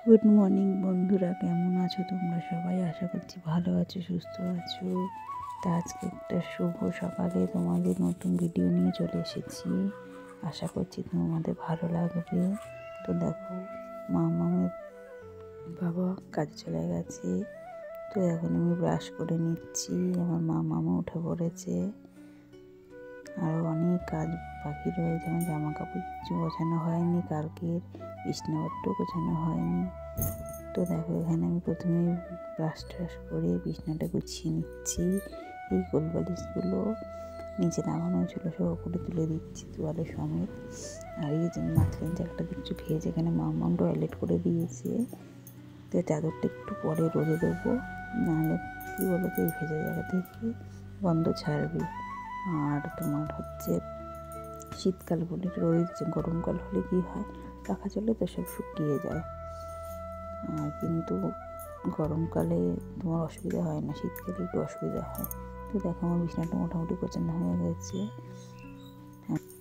Good morning বন্ধুরা, কেমন আছো তোমরা সবাই? আশা করছি ভালো আছো, সুস্থ আছো। তা আজকে একটা শুভ সকালে তোমাদের নতুন ভিডিও নিয়ে চলে এসেছি। আশা করছি তোমাদের ভালো লাগবে। তো দেখো, মামামের বাবা কাজে চলে গেছে। তো এখন আমি ব্রাশ করে নিচ্ছি। আমার মামা উঠে পড়েছে। আরও অনেক কাজ বাকি রয়েছে। আমার জামা কাপড় কিছু গোছানো হয়নি, কালকের বিছানাপত্র গোছানো হয়নি। তো দেখো, এখানে আমি প্রথমে ব্রাশ ট্রাশ করে বিছানাটা গুছিয়ে নিচ্ছি। এই গোলবালিশগুলো নিচে নামানো ছিল, সব উপরে তুলে দিচ্ছি তোয়ালে সমেত। আর এই যে মাঝখানে জায়গাটা দেখছি ভেজে, এখানে মাম্মাম টয়লেট করে দিয়েছে। তো চাদরটা একটু পরে রোদে দেবো, নাহলে কী বলো তো, এই ভেজা জায়গা থেকে গন্ধ ছাড়বে। আর তোমার হচ্ছে শীতকাল বলে রোদ, গরমকাল হলে কী হয়, পাখা চলে তো সব শুকিয়ে যায়। আর কিন্তু গরমকালে তোমার অসুবিধা হয় না, শীতকালে একটু অসুবিধা হয়। তো দেখো, আমার বিছানাটা মোটামুটি গোছানো হয়ে গেছে।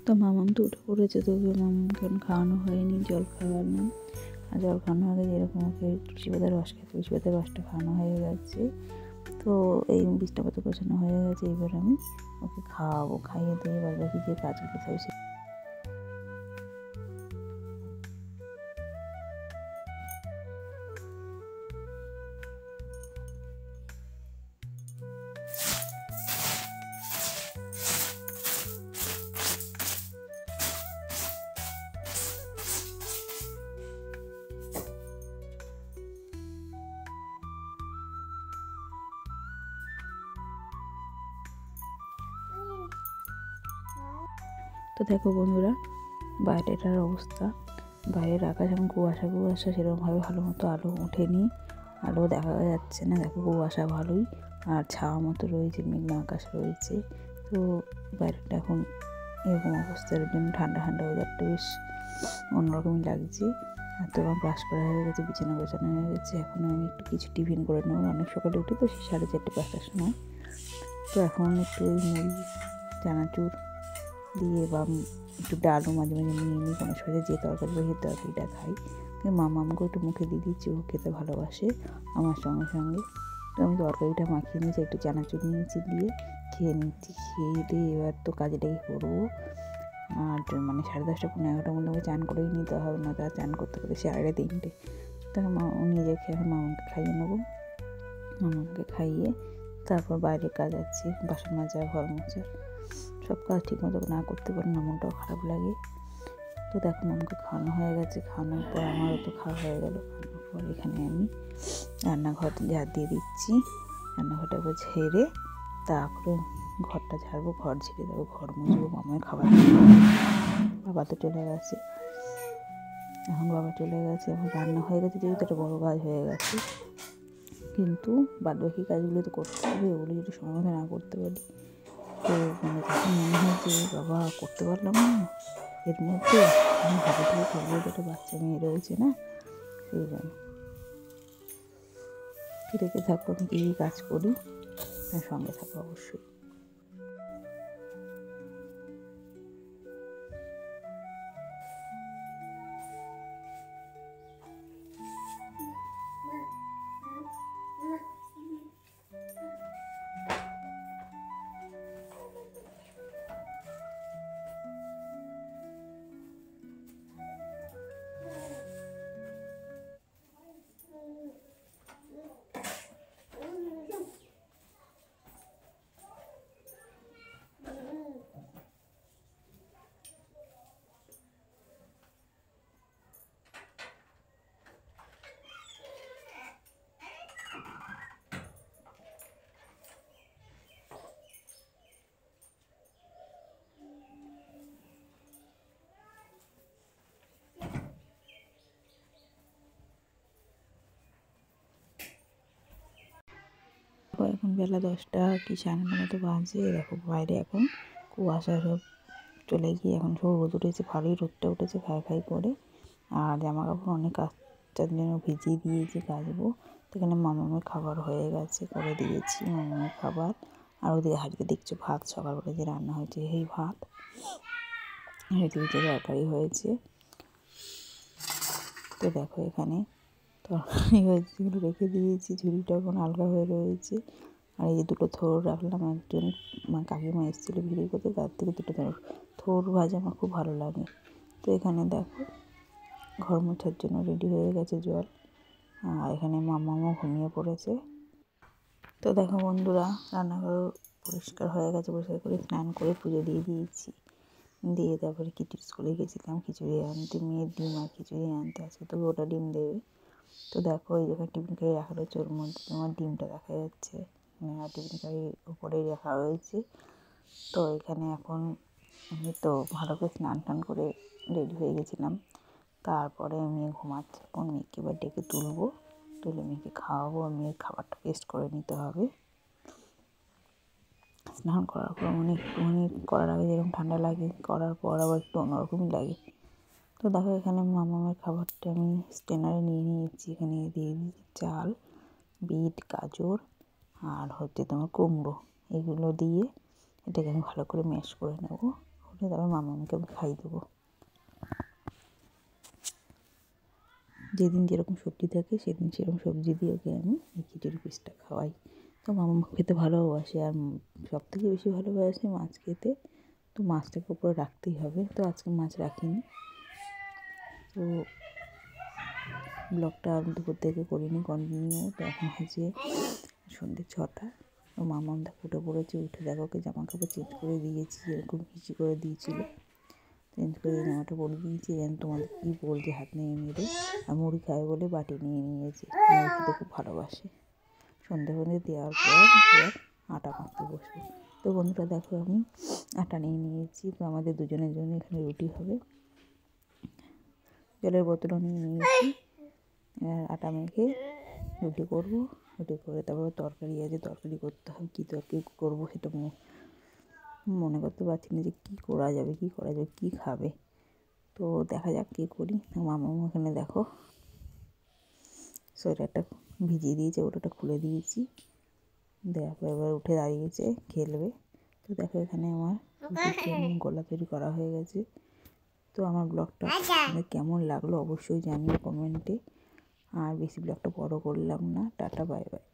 তো মামাম তো উঠে পড়েছে, তবে মামামকে এখন খাওয়ানো হয়নি, জল খাওয়ালাম। আর জল খাওয়ানো আগে যেরকম ওকে তুলসী পাতার রস খেতে, তুলসী পাতার রসটা খাওয়ানো হয়ে গেছে। তো এই বিছানাপত্র গোছানো হয়ে গেছে। এবার আমি ওকে খাওয়াবো, খাইয়ে দিয়ে এবার বাকি যে কাজগুলো থাকবে। তো দেখো বন্ধুরা, বাইরেটার অবস্থা। বাইরের আকাশ এখন কুয়াশা কুয়াশা, সেরকমভাবে ভালো মতো আলো ওঠেনি, আলো দেখা যাচ্ছে না। দেখো, কুয়াশা ভালোই, আর ছাওয়া মতো রয়েছে, মেঘনা আকাশ রয়েছে। তো বাইরেটা এখন এরকম অবস্থার জন্য ঠান্ডা ঠান্ডা ওয়েদারটা বেশ অন্যরকমই লাগছে। আর তো আমার ব্রাশ করা হয়ে গেছে, বিছানা গোছানো হয়ে গেছে। এখন আমি একটু কিছু টিফিন করে নেবো। অনেক সকালে উঠি তো, 4:30-5টার সময়। তো এখন একটু ওই মুড়ি চানাচুর দিয়ে বা একটু ডালও মাঝে মাঝে নিয়ে নিই, কোনো সময় যে তরকারি সেই তরকারিটা খাই। মামামকে একটু মুখে দিয়ে দিচ্ছি, ও খেতে ভালোবাসে আমার সঙ্গে সঙ্গে। তো আমি তরকারিটা মাখিয়ে নিয়েছি, একটু চানাচুর নিয়েছি, দিয়ে খেয়ে নিচ্ছি। খেয়ে দিয়ে এবার তো কাজটাই করবো। আর মানে 10:30-11টার মধ্যে আমাকে চান করেই নিতে হবে, না তার চান করতে করতে 3:30। তখন নিজে খেয়ে এখন মামাকে খাইয়ে নেবো। মামাকে খাইয়ে তারপর বাইরে কাজ আছে, বাসন মাজা, ঘর মোছা, সব কাজ ঠিক মতো না করতে পারি না, মনটাও খারাপ লাগে। তো দেখো, মামাকে খাওয়ানো হয়ে গেছে। খাওয়ানোর পর আমারও তো খাওয়া হয়ে গেল। খাওয়ানোর পর এখানে আমি রান্নাঘর ঝাড় দিয়ে দিচ্ছি। রান্নাঘরটা একবার ঝেড়ে তারপরে ঘরটা ঝাড়বো, ঘর ঝেড়ে দেবো, ঘর মুছবো, মামায় খাবার দেবো। বাবা তো চলে গেছে, এখন বাবা চলে গেছে। এখন রান্না হয়ে গেছে, যেহেতু একটা বড়ো কাজ হয়ে গেছে, কিন্তু বাদবাকি কাজগুলো তো করতে হবে। ওগুলো যদি সময় মতো না করতে পারি, তো মানে তখন মনে হয় যে বাবা করতে পারলাম না। এর মধ্যে আমি ভাবে থেকে করবো, একটা বাচ্চা মেয়ে রয়েছে না, সেই জন্য। রেখে থাকবো আমি কী কাজ করি, আর সঙ্গে থাকবো অবশ্যই। এখন বেলা 10টা কি 9:30 মতো বাজে। দেখো বাইরে এখন কুয়াশা সব চলে গিয়ে এখন সব রোদ উঠেছে, ভালোই রোদটা উঠেছে খাই খাই করে। আর জামা কাপড় অনেক কাচার জন্য ভিজিয়ে দিয়েছি, কাচবো। এখানে মামামের খাবার হয়ে গেছে, করে দিয়েছি মামামের খাবার। আর ওদিকে হাঁড়িতে দেখছো ভাত, সকালবেলা যে রান্না হয়েছে সেই ভাত, হাঁড়িতে তরকারি হয়েছে। তো দেখো, এখানে তরকারি হয়েছে সেগুলো রেখে দিয়েছি, ঝুড়িটা এখন আলগা হয়ে রয়েছে। আর এই যে দুটো থোড় রাখলাম, একজন কাকিমা এসেছিলো ভিডিও করতে, তার থেকে দুটো থোড় ভাজা আমার খুব ভালো লাগে। তো এখানে দেখো ঘর মোছার জন্য রেডি হয়ে গেছে জল, আর এখানে মামাও ঘুমিয়ে পড়েছে। তো দেখো বন্ধুরা, রান্নাঘর পরিষ্কার হয়ে গেছে, পরিষ্কার করে স্নান করে পুজো দিয়ে দিয়েছি। দিয়ে তারপরে কিটির স্কুলে গেছিলাম খিচুড়ি আনতে, মেয়ের ডিম আর খিচুড়ি আনতে, আজকে তো গোটা ডিম দেবে। তো দেখো এই জায়গায় টিফিন কারি রাখা রয়েছে, ওর মধ্যে তোমার ডিমটা দেখা যাচ্ছে, টিফিন কারির উপরেই রাখা রয়েছে। তো এখানে এখন আমি তো ভালো করে স্নান টান করে রেডি হয়ে গেছিলাম। তারপরে মেয়ে ঘুমাচ্ছে, এখন মেয়েকে এবার ডেকে তুলবো, তুলে মেয়েকে খাওয়াবো, মেয়ের খাবারটা টেস্ট করে নিতে হবে। স্নান করার পর একটুখানি করার আগে যেরকম ঠান্ডা লাগে, করার পর আবার একটু অন্যরকমই লাগে। তো দেখো এখানে মামামের খাবারটা আমি স্ট্রেনারে নিয়ে নিয়েছি, এখানে দিয়ে দিয়েছি চাল, বিট, গাজর আর তোমার কুমড়ো, এগুলো দিয়ে এটাকে আমি ভালো করে ম্যাশ করে নেবো, করে তারপর মামামকে আমি খাইয়ে দেবো। যেদিন যেরকম সবজি থাকে সেদিন সেরকম সবজি দিয়ে ওকে আমি এই খিচুড়ি পিসটা খাওয়াই। তো মামা খেতে ভালোবাসে, আর সবথেকে বেশি ভালোবাসে মাছ খেতে। তো মাছটাকে উপরে রাখতেই হবে, তো আজকে মাছ রাখিনি। তো ব্লগটা দুপুর থেকে করিনি কন্টিনিউ। তো এখন হচ্ছে সন্ধ্যে 6টা। তো মামাম দেখো উঠে পড়েছে, উঠে দেখো ওকে জামা কাপড় চেঞ্জ করে দিয়েছি, এরকম ভিজি করে দিয়েছিল, চেঞ্জ করে জামাটা পরে দিয়েছি। যেন তোমাদের কী বলছে, হাত নিয়ে মেরে আর মুড়ি খাবে বলে বাটি নিয়ে নিয়েছে, মুড়ি খেতে খুব ভালোবাসে। সন্ধে দেওয়ার পর এবার আটা মাখতে বসবো। তো বন্ধুরা দেখো আমি আটা নিয়ে নিয়েছি, তো আমাদের দুজনের জন্য এখানে রুটি হবে। জলের বোতলও নিয়ে নিয়েছি, এবার আটা মেখে রুটি করবো। রুটি করে তারপর তরকারি আছে, তরকারি করতে হবে। কী তরকারি করবো সেটা মনে করতে পারছি না যে কী করা যাবে, কী খাবে। তো দেখা যাক কী করি। মামাও এখানে দেখো সোয়েটারটা ভিজিয়ে দিয়েছে, ওটা খুলে দিয়েছি, দেওয়ার পর এবার উঠে দাঁড়িয়েছে, খেলবে। তো দেখো এখানে আমার গোলা তৈরি করা হয়ে গেছে। তো আমার ব্লগটা আপনাদের কেমন লাগলো অবশ্যই জানিও কমেন্টে। আর বেশি ব্লগটা বড় করলাম না, টাটা বাই বাই।